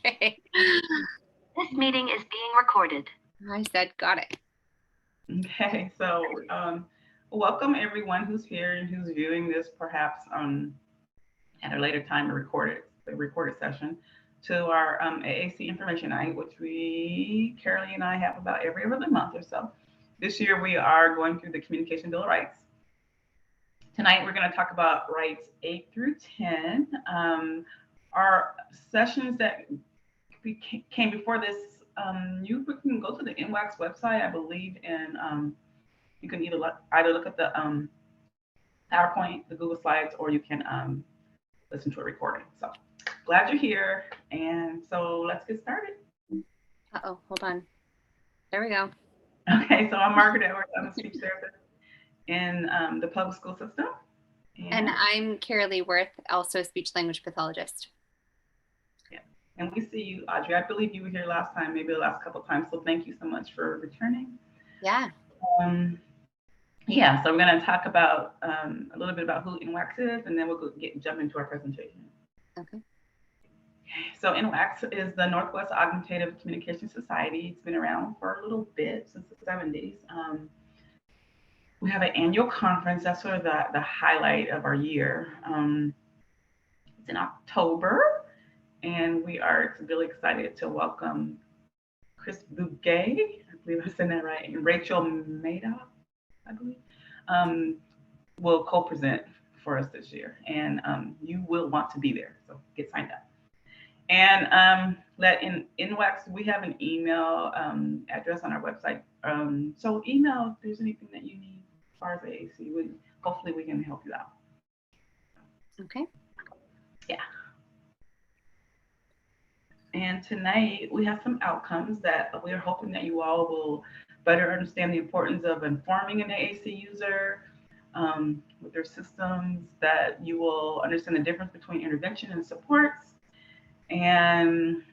Okay. This meeting is being recorded. I said, got it. Okay, so welcome everyone who's here and who's viewing this perhaps at a later time, the recorded session to our AAC information night, which Carolee and I have about every other month or so. This year we are going through the Communication Bill of Rights. Tonight we're going to talk about rights 8 through 10. Our sessions that came before this, you can go to the NWACS website, I believe, and you can either look at the PowerPoint, the Google Slides, or you can listen to a recording. So glad you're here, and so let's get started. Uh-oh, hold on. There we go. Okay, so I'm Margaret Edwards. I'm a speech therapist in the public school system. And I'm Carolee Worth, also a speech language pathologist. Yeah, and we see you, Audrey. I believe you were here last time, maybe the last couple of times, so thank you so much for returning. Yeah. Yeah, so we're going to talk about a little bit about who NWACS is, and then we'll jump into our presentation. Okay. So NWACS is the Northwest Augmentative Communication Society. It's been around for a little bit, since the 70s. We have an annual conference. That's sort of the highlight of our year. It's in October, and we are really excited to welcome Chris Bouguet, I believe I said that right, and Rachel Madoff, I believe, will co-present for us this year. And you will want to be there, so get signed up. And in NWACS, we have an email address on our website. So email if there's anything that you need as far as AAC. Hopefully we can help you out. Okay. Yeah. And tonight we have some outcomes that we are hoping that you all will better understand the importance of informing an AAC user with their systems, that you will understand the difference between intervention and supports, and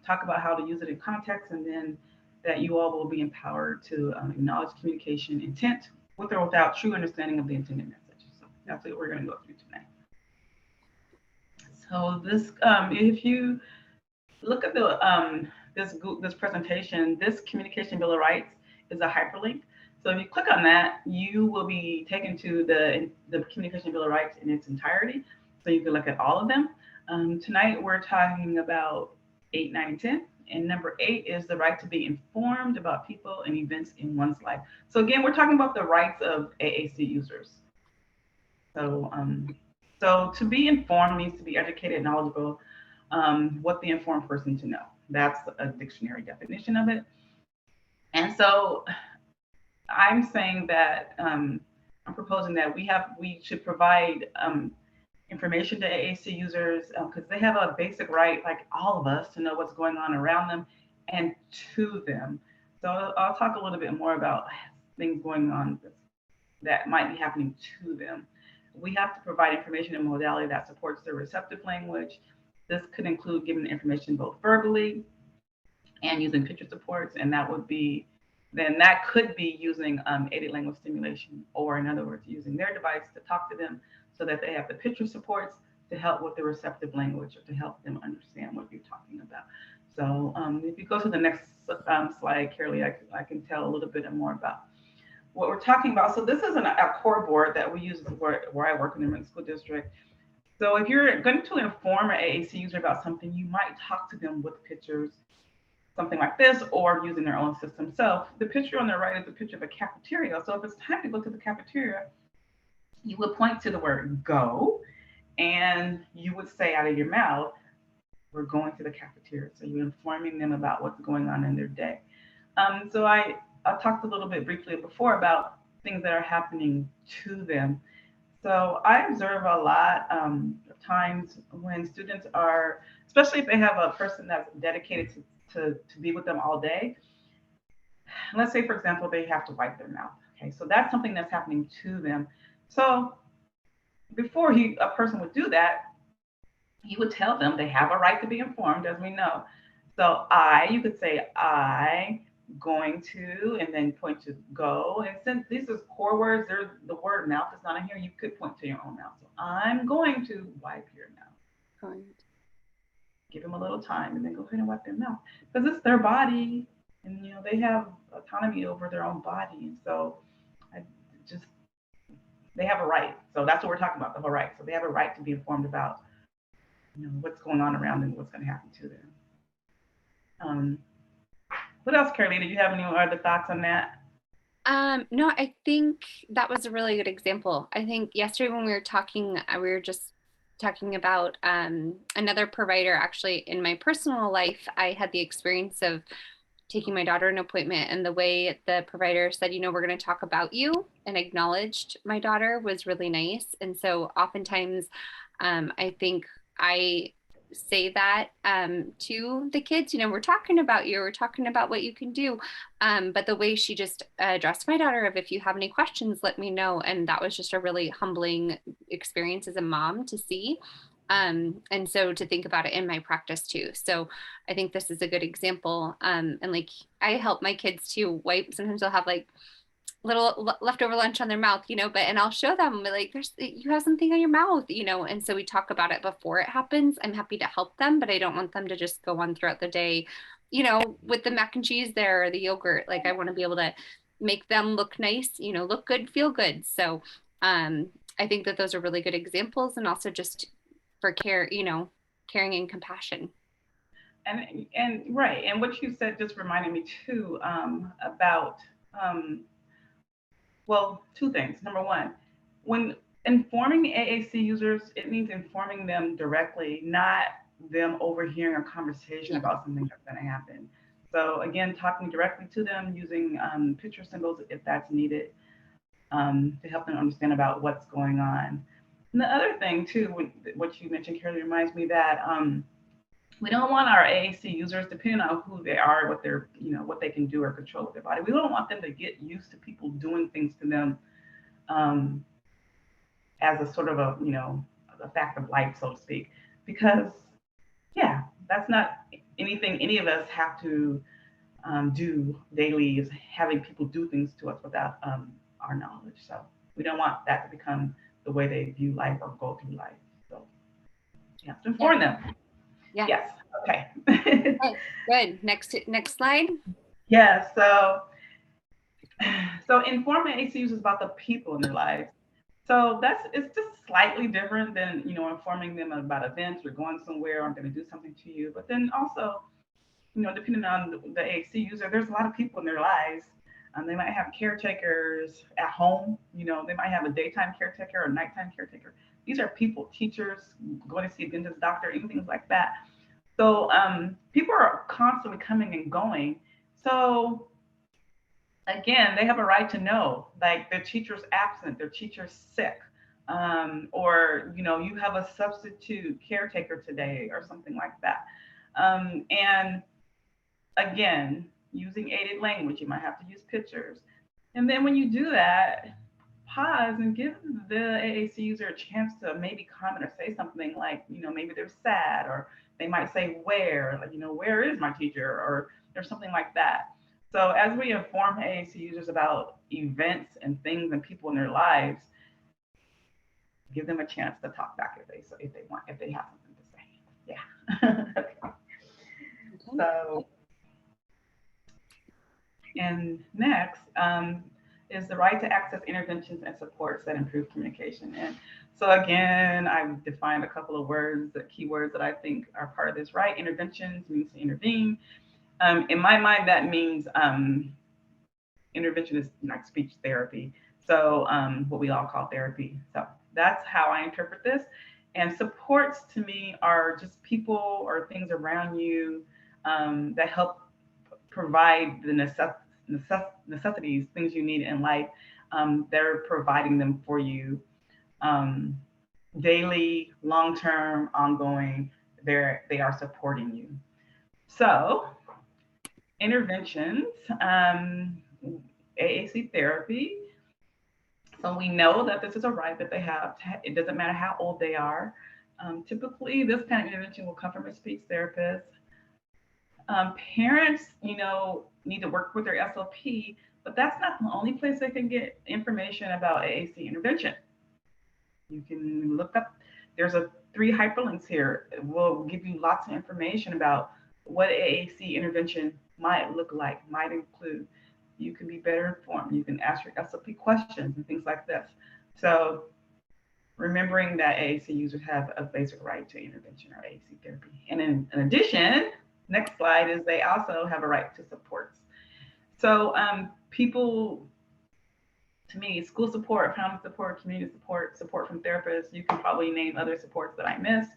talk about how to use it in context, and then that you all will be empowered to acknowledge communication intent with or without true understanding of the intended message. So that's what we're going to go through tonight. So this, if you look at the this presentation, this Communication Bill of Rights is a hyperlink. So if you click on that, you will be taken to the Communication Bill of Rights in its entirety. So you can look at all of them. Tonight we're talking about 8, 9, and 10. And number 8 is the right to be informed about people and events in one's life. So again, we're talking about the rights of AAC users. So, so to be informed means to be educated and knowledgeable. What the informed person to know. That's a dictionary definition of it. And so I'm saying that I'm proposing that we should provide information to AAC users because they have a basic right, like all of us, to know what's going on around them and to them. So I'll talk a little bit more about things going on that might be happening to them. We have to provide information in modality that supports their receptive language. This could include giving information both verbally and using picture supports, and that could be using aided language stimulation, or in other words, using their device to talk to them so that they have the picture supports to help with the receptive language or to help them understand what you're talking about. So if you go to the next slide, Carolee, I can tell a little bit more about what we're talking about. So this is a core board that we use where I work in the Marin School District. So if you're going to inform an AAC user about something, you might talk to them with pictures, something like this, or using their own system. So the picture on the right is a picture of a cafeteria. So if it's time to go to the cafeteria, you would point to the word go, and you would say out of your mouth, we're going to the cafeteria. So you're informing them about what's going on in their day. So I talked a little bit briefly before about things that are happening to them. So I observe a lot of times when students are, especially if they have a person that's dedicated to be with them all day. Let's say, for example, they have to wipe their mouth. Okay, so that's something that's happening to them. So before a person would do that, he would tell them they have a right to be informed, as we know. So you could say, I going to, and then point to go. And since these are core words, the word mouth is not in here, you could point to your own mouth. So I'm going to wipe your mouth. give them a little time, and then go ahead and wipe their mouth because it's their body, and they have autonomy over their own body, and so I just they have a right. So that's what we're talking about, the whole right. So they have a right to be informed about what's going on around them, what's going to happen to them. What else, Carly? Did you have any other thoughts on that? No, I think that was a really good example. I think yesterday when we were talking, we were just talking about another provider. Actually, in my personal life, I had the experience of taking my daughter an appointment, and the way the provider said, we're going to talk about you and acknowledged my daughter was really nice. And so oftentimes, I think I say that to the kids, we're talking about you, we're talking about what you can do. But the way she just addressed my daughter of, if you have any questions, let me know. And that was just a really humbling experience as a mom to see. And so to think about it in my practice too. So I think this is a good example. And like I help my kids to wipe. Sometimes they'll have like little leftover lunch on their mouth, and I'll show them like, you have something on your mouth, and so we talk about it before it happens. I'm happy to help them, but I don't want them to just go on throughout the day, with the mac and cheese there or the yogurt. Like I want to be able to make them look nice, look good, feel good. So I think that those are really good examples, and also just for care, caring and compassion. And right, and what you said just reminded me too, about well, two things. Number one, when informing AAC users, it means informing them directly, not them overhearing a conversation about something that's going to happen. So again, talking directly to them using picture symbols if that's needed, to help them understand about what's going on. And the other thing too, what you mentioned, Carly, reminds me that we don't want our AAC users, depending on who they are, what they're, what they can do or control with their body. We don't want them to get used to people doing things to them as a sort of a fact of life, so to speak. Because, yeah, that's not anything any of us have to do daily, is having people do things to us without our knowledge. So we don't want that to become the way they view life or go through life. So, yeah, to inform them. Yeah. Yes. Okay. Okay, good. Next slide. Yeah. So inform AAC users about the people in their lives. So it's just slightly different than informing them about events. We're going somewhere. I'm going to do something to you. But then also, depending on the AAC user, there's a lot of people in their lives. They might have caretakers at home. They might have a daytime caretaker or a nighttime caretaker. These are people, teachers, going to see a dentist, doctor, and things like that. So people are constantly coming and going. So again, they have a right to know, like their teacher's absent, their teacher's sick, or you have a substitute caretaker today or something like that. And again, using aided language, you might have to use pictures. And then when you do that, pause and give the AAC user a chance to maybe comment or say something like, maybe they're sad, or they might say where, like, where is my teacher, or there's something like that. So as we inform AAC users about events and things and people in their lives, give them a chance to talk back if they want, if they have something to say. Yeah. Okay. So, and next is the right to access interventions and supports that improve communication. And so again, I've defined a couple of words, the keywords that I think are part of this right. Interventions means to intervene. In my mind, that means intervention is like speech therapy. So what we all call therapy. So that's how I interpret this. And supports to me are just people or things around you that help provide the necessities, things you need in life. They're providing them for you daily, long-term, ongoing. They are supporting you. So interventions, AAC therapy. So we know that this is a right that they have. It doesn't matter how old they are. Typically, this kind of intervention will come from a speech therapist. Parents, need to work with their SLP, but that's not the only place they can get information about AAC intervention. You can look up, there's a 3 hyperlinks here will give you lots of information about what AAC intervention might look like, might include. You can be better informed. You can ask your SLP questions and things like this. So remembering that AAC users have a basic right to intervention or AAC therapy. And in addition, next slide is they also have a right to supports. So people, to me, school support, family support, community support, support from therapists, you can probably name other supports that I missed.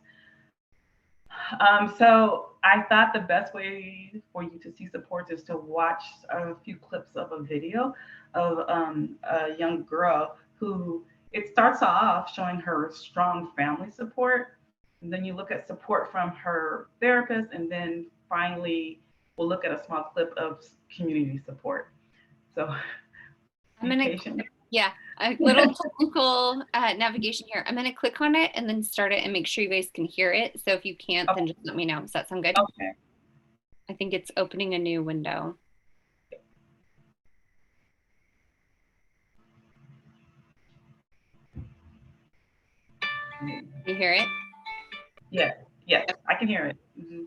So I thought the best way for you to see supports is to watch a few clips of a video of a young girl who, it starts off showing her strong family support, and then you look at support from her therapist, and then finally we'll look at a small clip of community support. So I'm gonna, yeah, a little technical navigation here. I'm gonna click on it and then start it and make sure you guys can hear it. So if you can't, then just let me know. Does that sound good? Okay. I think it's opening a new window. Can you hear it? Yes, yes, I can hear it. Mm-hmm.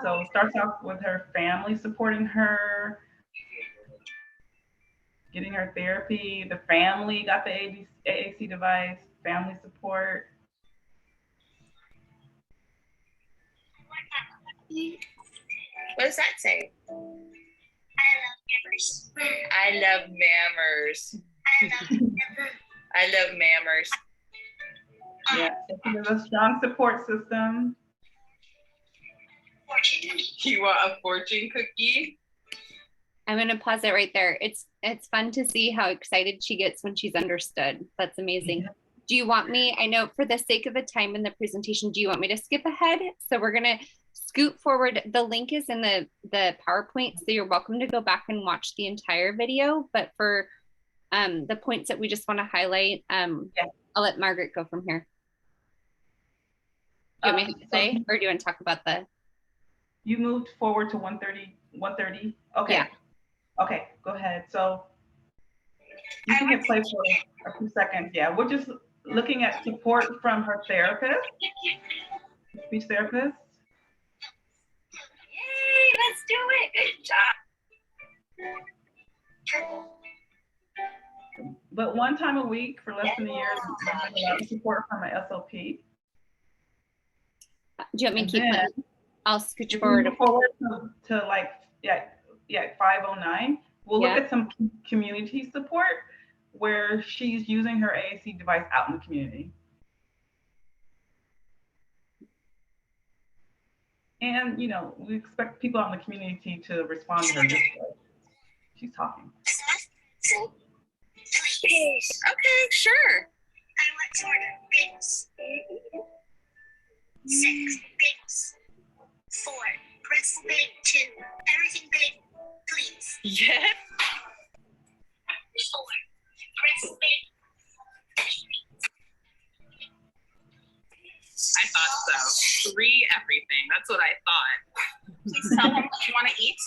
So it starts off with her family supporting her, getting her therapy. The family got the AAC device, family support. What does that say? I love mammers. I love mammers. Yeah, there's a strong support system. You want a fortune cookie? I'm gonna pause it right there. It's fun to see how excited she gets when she's understood. That's amazing. Yeah. Do you want me, I know for the sake of the time in the presentation, do you want me to skip ahead? So we're gonna scoot forward. The link is in the PowerPoint, so you're welcome to go back and watch the entire video. But for the points that we just want to highlight, I'll let Margaret go from here. Do you want me to say, or do you want to talk about the? You moved forward to 130. Okay. Yeah. Okay, go ahead. So you can hit play for a few seconds. Yeah, we're just looking at support from her therapist, speech therapist. Yay, let's do it. Good job. But one time a week for less than a year, a lot of support from an SLP. Do you want me to keep playing? I'll scooch forward to like 509. We'll look at some community support where she's using her AAC device out in the community. And you know, we expect people out in the community to respond to her this way. She's talking. Okay, sure. I want to order biggs. 6 biggs. 4 pretzel big. 2 everything big, please. Yes. 4 pretzel big. I thought so. 3 everything. That's what I thought. Please tell them what you want to eat.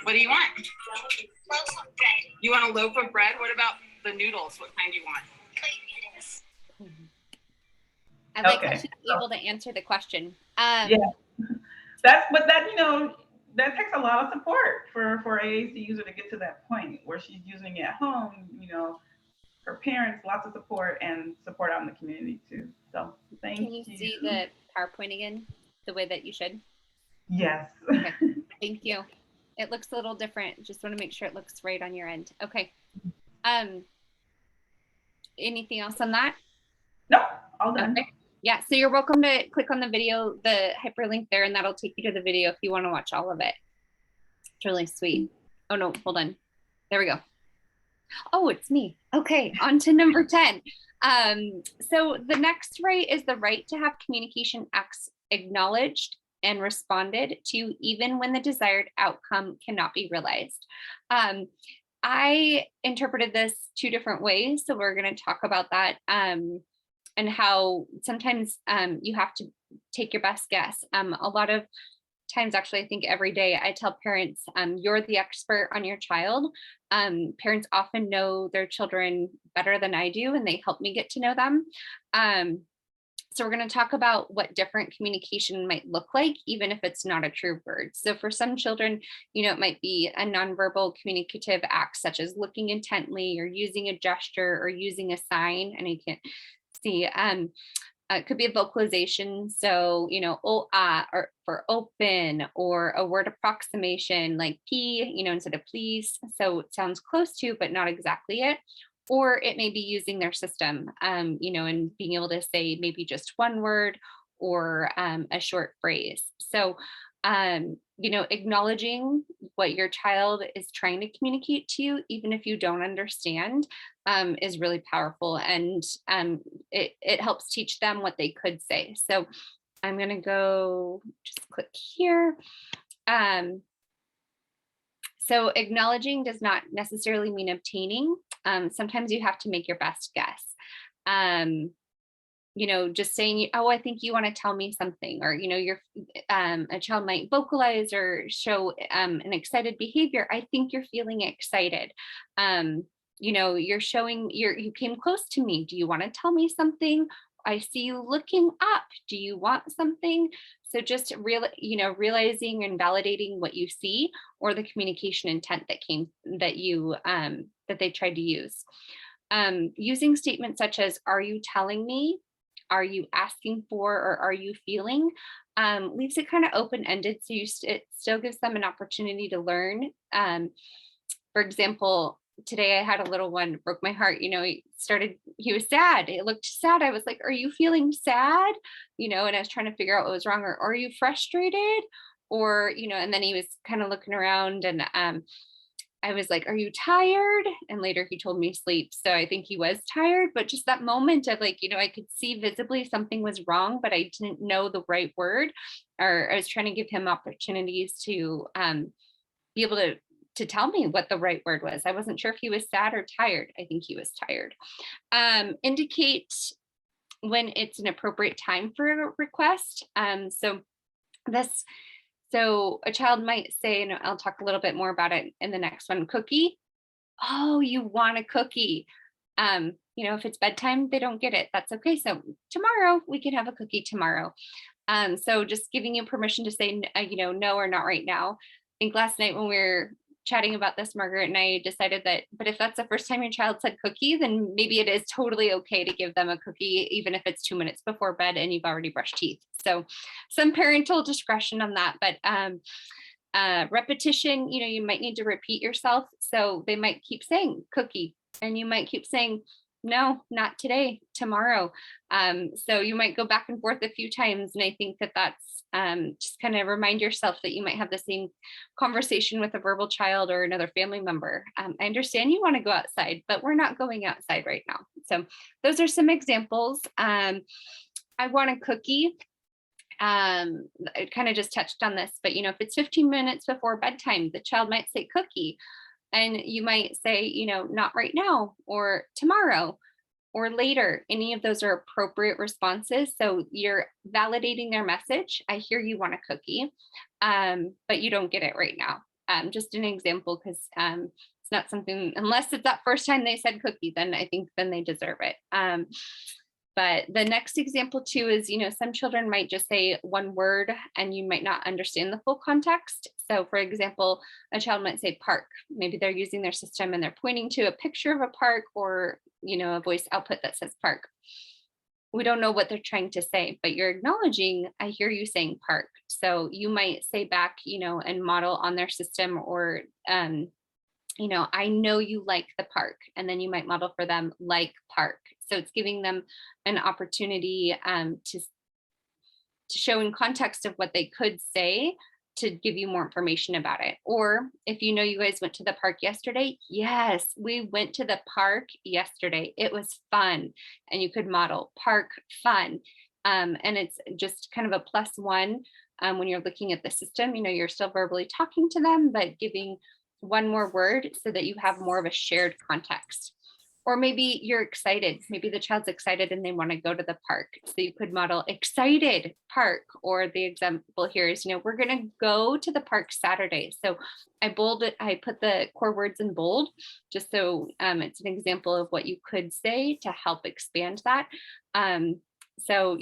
What do you want? Loaf of bread. You want a loaf of bread? What about the noodles? What kind do you want? Plain noodles. I like how she's able to answer the question. Yeah, but that, you know, that takes a lot of support for AAC user to get to that point where she's using it at home, you know, her parents, lots of support and support out in the community too. So thank you. Can you see the PowerPoint again, the way that you should? Yes. Okay. Thank you. It looks a little different. Just want to make sure it looks right on your end. Okay. Anything else on that? No, all done. Okay. Yeah, so you're welcome to click on the video, the hyperlink there, and that'll take you to the video if you want to watch all of it. It's really sweet. Oh no, hold on. There we go. Oh, it's me. Okay, on to number 10. So the next right is the right to have communication acts acknowledged and responded to even when the desired outcome cannot be realized. I interpreted this two different ways. So we're going to talk about that, and how sometimes you have to take your best guess. A lot of times, actually, I think every day I tell parents, you're the expert on your child. Parents often know their children better than I do, and they help me get to know them. So we're going to talk about what different communication might look like, even if it's not a true word. So for some children, it might be a nonverbal communicative act, such as looking intently or using a gesture or using a sign. And I can't see, it could be a vocalization. So, oh, ah, or for open, or a word approximation like P, instead of please. So it sounds close to, but not exactly it. Or it may be using their system, and being able to say maybe just one word or a short phrase. So, acknowledging what your child is trying to communicate to you, even if you don't understand, is really powerful, and it helps teach them what they could say. So I'm going to go just click here. So acknowledging does not necessarily mean obtaining. Sometimes you have to make your best guess. Just saying, oh, I think you want to tell me something, or, a child might vocalize or show an excited behavior. I think you're feeling excited. You're showing you came close to me. Do you want to tell me something? I see you looking up. Do you want something? So just realizing and validating what you see, or the communication intent that they tried to use. Using statements such as, are you telling me? Are you asking for, or are you feeling? Leaves it kind of open-ended. So it still gives them an opportunity to learn. For example, today I had a little one, broke my heart. He was sad. It looked sad. I was like, are you feeling sad? And I was trying to figure out what was wrong, or are you frustrated? Or, and then he was kind of looking around, and I was like, are you tired? And later he told me sleep. So I think he was tired, but just that moment of I could see visibly something was wrong, but I didn't know the right word, or I was trying to give him opportunities to be able to tell me what the right word was. I wasn't sure if he was sad or tired. I think he was tired. Indicate when it's an appropriate time for a request. So a child might say, and I'll talk a little bit more about it in the next one, cookie. Oh, you want a cookie. If it's bedtime, they don't get it. That's okay. So tomorrow we can have a cookie tomorrow. So just giving you permission to say, no, or not right now. I think last night when we were chatting about this, Margaret and I decided that, but if that's the first time your child said cookie, then maybe it is totally okay to give them a cookie, even if it's 2 minutes before bed and you've already brushed teeth. So some parental discretion on that, but repetition, you might need to repeat yourself. So they might keep saying cookie, and you might keep saying, no, not today, tomorrow. So you might go back and forth a few times. And I think that that's just kind of remind yourself that you might have the same conversation with a verbal child or another family member. I understand you want to go outside, but we're not going outside right now. So those are some examples. I want a cookie. I kind of just touched on this, but if it's 15 minutes before bedtime, the child might say cookie. And you might say, not right now, or tomorrow, or later. Any of those are appropriate responses. So you're validating their message. I hear you want a cookie, but you don't get it right now. Just an example, because it's not something, unless it's that first time they said cookie, then I think then they deserve it. But the next example too is, some children might just say one word and you might not understand the full context. So for example, a child might say park. Maybe they're using their system and they're pointing to a picture of a park, or, a voice output that says park. We don't know what they're trying to say, but you're acknowledging, I hear you saying park. So you might say back, and model on their system, or, I know you like the park, and then you might model for them like park. So it's giving them an opportunity to show in context of what they could say, to give you more information about it. Or if you guys went to the park yesterday, yes, we went to the park yesterday. It was fun. And you could model park fun. And it's just kind of a +1 when you're looking at the system. You're still verbally talking to them, but giving one more word so that you have more of a shared context. Or maybe you're excited, maybe the child's excited and they want to go to the park. So you could model excited park, or the example here is, we're going to go to the park Saturday. So I put the core words in bold, just so it's an example of what you could say to help expand that. So,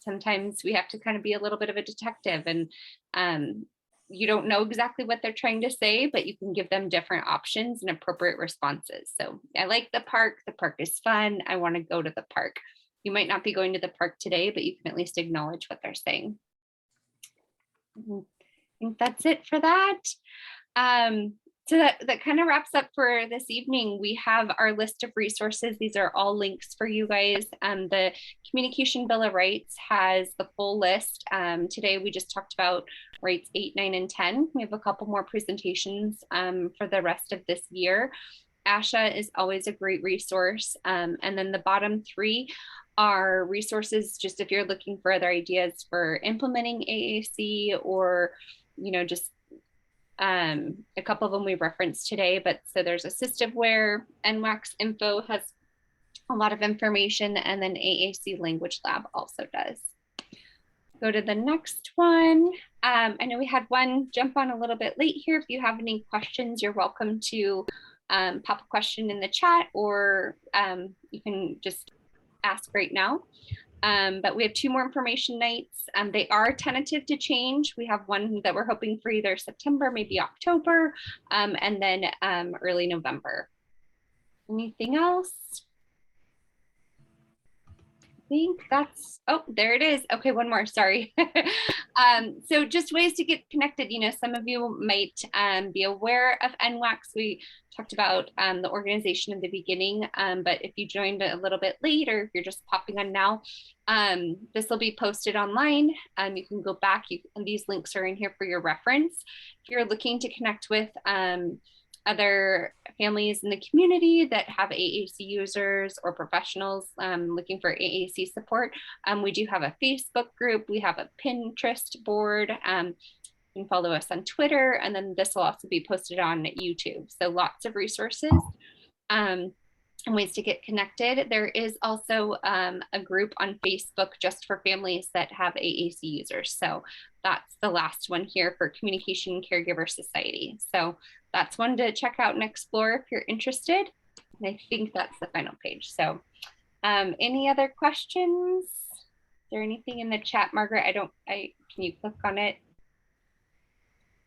sometimes we have to kind of be a little bit of a detective, and you don't know exactly what they're trying to say, but you can give them different options and appropriate responses. So I like the park is fun, I want to go to the park. You might not be going to the park today, but you can at least acknowledge what they're saying. I think that's it for that. So that kind of wraps up for this evening. We have our list of resources. These are all links for you guys. The Communication Bill of Rights has the full list. Today we just talked about rights 8, 9, and 10. We have a couple more presentations for the rest of this year. ASHA is always a great resource. And then the bottom 3 are resources just if you're looking for other ideas for implementing AAC, or just a couple of them we referenced today. But so there's AssistiveWare, NWACS info has a lot of information, and then AAC Language Lab also does. Go to the next one. I know we had one jump on a little bit late here. If you have any questions, you're welcome to pop a question in the chat, or you can just ask right now. But we have 2 more information nights. They are tentative to change. We have one that we're hoping for either September, maybe October, and then early November. Anything else? I think that's, oh, there it is. Okay, one more, sorry. So just ways to get connected. Some of you might be aware of NWACS. We talked about the organization in the beginning, but if you joined a little bit late, or if you're just popping on now, this will be posted online. You can go back, these links are in here for your reference. If you're looking to connect with other families in the community that have AAC users, or professionals looking for AAC support, we do have a Facebook group. We have a Pinterest board. You can follow us on Twitter, and then this will also be posted on YouTube. So lots of resources and ways to get connected. There is also a group on Facebook just for families that have AAC users. So that's the last one here for Communication Caregiver Society. So that's one to check out and explore if you're interested. And I think that's the final page. So any other questions? Is there anything in the chat, Margaret? Can you click on it?